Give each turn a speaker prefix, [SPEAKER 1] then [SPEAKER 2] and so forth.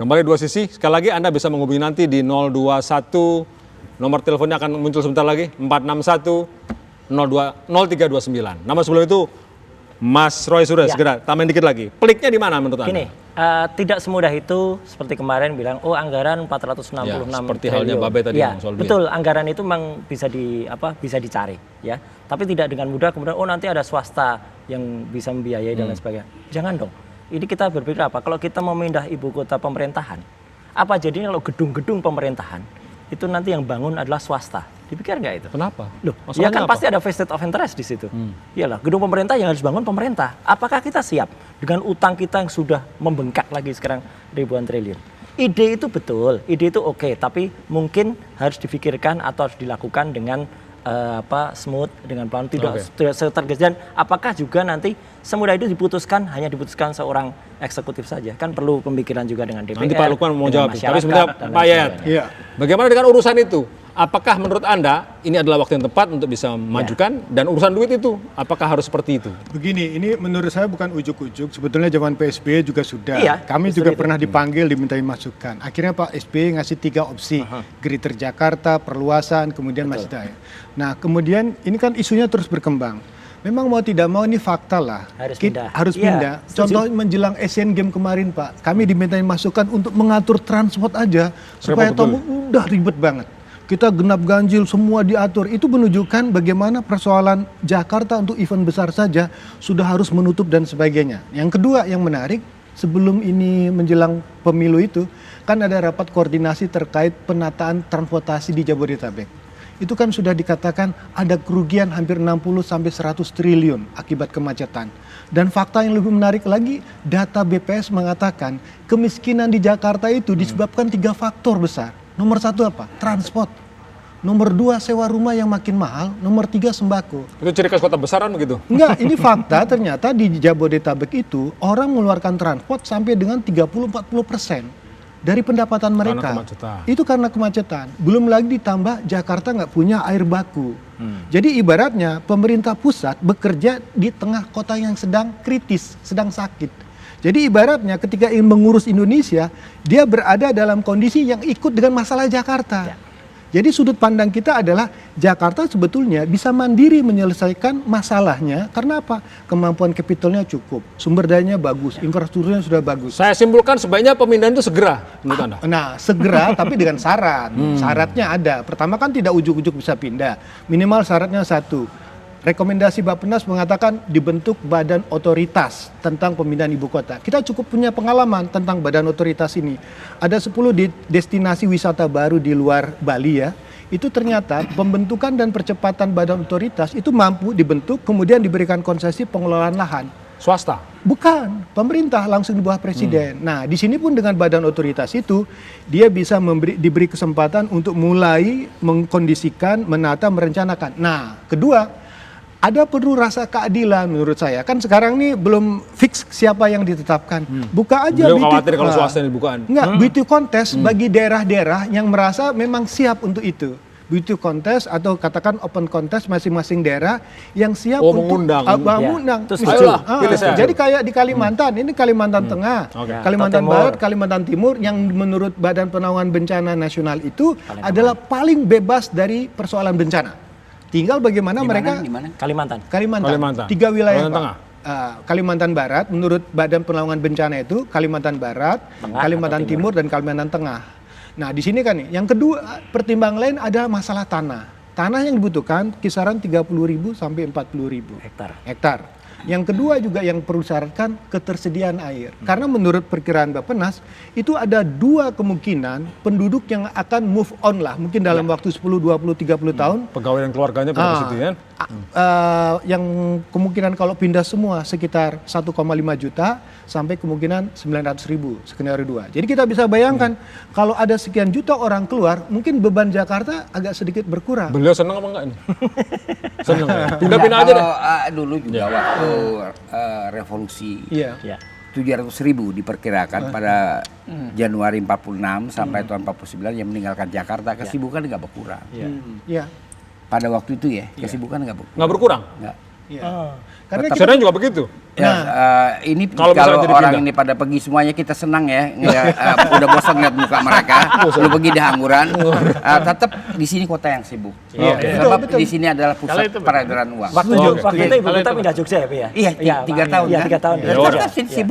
[SPEAKER 1] Kembali dua sisi, sekali lagi Anda bisa menghubungi nanti di 021, nomor teleponnya akan muncul sebentar lagi, 461 0329. Namun sebelum itu, Mas Roy Suryo segera tambahin dikit lagi. Peliknya di mana menurut Anda?
[SPEAKER 2] Gini, tidak semudah itu seperti kemarin bilang, oh anggaran 466
[SPEAKER 1] seperti
[SPEAKER 2] triliun.
[SPEAKER 1] halnya Babe tadi
[SPEAKER 2] Ya,
[SPEAKER 1] soal duit.
[SPEAKER 2] betul, anggaran itu memang bisa dicari, ya. Tapi tidak dengan mudah kemudian, oh nanti ada swasta yang bisa membiayai dan lain sebagainya. Jangan dong. Ini kita berpikir apa? Kalau kita memindah ibu kota pemerintahan, apa jadinya kalau gedung-gedung pemerintahan itu nanti yang bangun adalah swasta? Dipikir nggak itu?
[SPEAKER 1] Kenapa?
[SPEAKER 2] Loh,
[SPEAKER 1] Masalahnya
[SPEAKER 2] ya kan
[SPEAKER 1] apa?
[SPEAKER 2] pasti ada vested of interest di situ. Iyalah, gedung pemerintah yang harus bangun pemerintah. Apakah kita siap dengan utang kita yang sudah membengkak lagi sekarang ribuan triliun? Ide itu betul, ide itu oke, tapi mungkin harus difikirkan atau harus dilakukan dengan smooth, dengan pelan, tidak tergesa. Dan apakah juga nanti semudah itu hanya diputuskan seorang eksekutif saja? Kan perlu pemikiran juga dengan DPR.
[SPEAKER 1] Nanti Pak Lukman mau jawab. Tapi
[SPEAKER 2] masyarakat,
[SPEAKER 1] sebentar
[SPEAKER 2] dan lain
[SPEAKER 1] Pak Yayat.
[SPEAKER 2] sebagainya.
[SPEAKER 1] Bagaimana dengan urusan itu? Apakah menurut Anda ini adalah waktu yang tepat untuk bisa memajukan dan urusan duit itu apakah harus seperti itu?
[SPEAKER 3] Begini, ini menurut saya bukan ujuk-ujuk. Sebetulnya zaman PSBY juga sudah.
[SPEAKER 2] Iya,
[SPEAKER 3] Kami juga pernah dipanggil dimintai masukan. Akhirnya Pak SBY ngasih 3 opsi. Greater Jakarta, perluasan, kemudian Masjid Raya. Nah, kemudian ini kan isunya terus berkembang. Memang mau tidak mau ini fakta lah. Harus pindah. Contoh menjelang Asian Games kemarin Pak, kami dimintai masukan untuk mengatur transport aja supaya udah ribet banget. Kita genap ganjil, semua diatur. Itu menunjukkan bagaimana persoalan Jakarta untuk event besar saja sudah harus menutup dan sebagainya. Yang kedua yang menarik, sebelum ini menjelang pemilu itu, kan ada rapat koordinasi terkait penataan transportasi di Jabodetabek. Itu kan sudah dikatakan ada kerugian hampir 60-100 triliun akibat kemacetan. Dan fakta yang lebih menarik lagi, data BPS mengatakan kemiskinan di Jakarta itu disebabkan 3 faktor besar. Nomor 1 apa? Transport. Nomor 2 sewa rumah yang makin mahal. Nomor 3 sembako.
[SPEAKER 1] Itu ciri khas kota besaran begitu?
[SPEAKER 3] Enggak, ini fakta ternyata di Jabodetabek itu orang mengeluarkan transport sampai dengan 30-40% dari pendapatan mereka.
[SPEAKER 1] Karena kemacetan.
[SPEAKER 3] Itu karena kemacetan. Belum lagi ditambah Jakarta nggak punya air baku. Jadi ibaratnya pemerintah pusat bekerja di tengah kota yang sedang kritis, sedang sakit. Jadi ibaratnya ketika ingin mengurus Indonesia, dia berada dalam kondisi yang ikut dengan masalah Jakarta. Jadi sudut pandang kita adalah Jakarta sebetulnya bisa mandiri menyelesaikan masalahnya. Karena apa? Kemampuan kapitalnya cukup, sumber dayanya bagus, infrastrukturnya sudah bagus.
[SPEAKER 1] Saya simpulkan sebaiknya pemindahan itu segera menurut Anda.
[SPEAKER 3] Nah, segera tapi dengan syarat. Syaratnya ada. Pertama kan tidak ujuk-ujuk bisa pindah. Minimal syaratnya 1. Rekomendasi Bappenas mengatakan dibentuk badan otoritas tentang pemindahan ibu kota. Kita cukup punya pengalaman tentang badan otoritas ini. Ada 10 destinasi wisata baru di luar Bali ya. Itu ternyata pembentukan dan percepatan badan otoritas itu mampu dibentuk kemudian diberikan konsesi pengelolaan lahan.
[SPEAKER 1] Swasta?
[SPEAKER 3] Bukan, pemerintah langsung di bawah presiden. Nah, di sini pun dengan badan otoritas itu dia bisa diberi kesempatan untuk mulai mengkondisikan, menata, merencanakan. Nah, kedua, ada perlu rasa keadilan menurut saya. Kan sekarang ini belum fix siapa yang ditetapkan. Buka aja
[SPEAKER 1] Beliau khawatir kalau swasta yang dibukaan.
[SPEAKER 3] Enggak, beauty contest bagi daerah-daerah yang merasa memang siap untuk itu. Beauty contest atau katakan open contest masing-masing daerah yang siap untuk
[SPEAKER 1] mengundang.
[SPEAKER 3] mengundang. Jadi kayak di Kalimantan, ini Kalimantan Tengah, Kalimantan Barat, Kalimantan Timur yang menurut Badan Penanggulangan Bencana Nasional itu adalah paling bebas dari persoalan bencana. Tinggal bagaimana mereka
[SPEAKER 2] Kalimantan.
[SPEAKER 3] 3 wilayah Pak. Kalimantan Barat menurut Badan Penanggulangan Bencana itu Kalimantan Barat, Kalimantan Timur dan Kalimantan Tengah. Nah, di sini kan nih, yang kedua pertimbangan lain ada masalah tanah. Tanah yang dibutuhkan kisaran 30.000 sampai 40.000 hektar. Yang kedua juga yang perlu syaratkan ketersediaan air. Karena menurut perkiraan Bappenas itu ada 2 kemungkinan penduduk yang akan move on lah. Mungkin dalam waktu 10, 20, 30 tahun.
[SPEAKER 1] Pegawai dan keluarganya pada situ ya.
[SPEAKER 3] Yang kemungkinan kalau pindah semua sekitar 1,5 juta sampai kemungkinan 900.000 skenario 2. Jadi kita bisa bayangkan kalau ada sekian juta orang keluar, mungkin beban Jakarta agak sedikit berkurang.
[SPEAKER 1] Beliau senang apa enggak ini? Senang ya? Pindah-pindah aja deh.
[SPEAKER 4] Dulu juga waktu revolusi 700.000 diperkirakan pada Januari 46 sampai tahun 49 yang meninggalkan Jakarta, kesibukan nggak berkurang. Pada waktu itu ya, kesibukan nggak berkurang.
[SPEAKER 1] Nggak berkurang?
[SPEAKER 4] Nggak.
[SPEAKER 3] Karena
[SPEAKER 1] Sekarang juga begitu?
[SPEAKER 4] Ini
[SPEAKER 1] Kalau
[SPEAKER 4] kalau
[SPEAKER 1] misalnya
[SPEAKER 4] orang
[SPEAKER 1] dipindah.
[SPEAKER 4] ini pada pergi semuanya kita senang ya. Udah bosan lihat muka mereka. Lu pergi di Hangguran. Tetap di sini kota yang sibuk. Sebab di sini adalah pusat peredaran uang.
[SPEAKER 2] Waktu itu Ibu Kota pindah Jogja ya, Pak ya?
[SPEAKER 4] Iya, 3 tahun
[SPEAKER 2] Iya,
[SPEAKER 4] kan?
[SPEAKER 2] 3 tahun.
[SPEAKER 4] Tetap sibuk.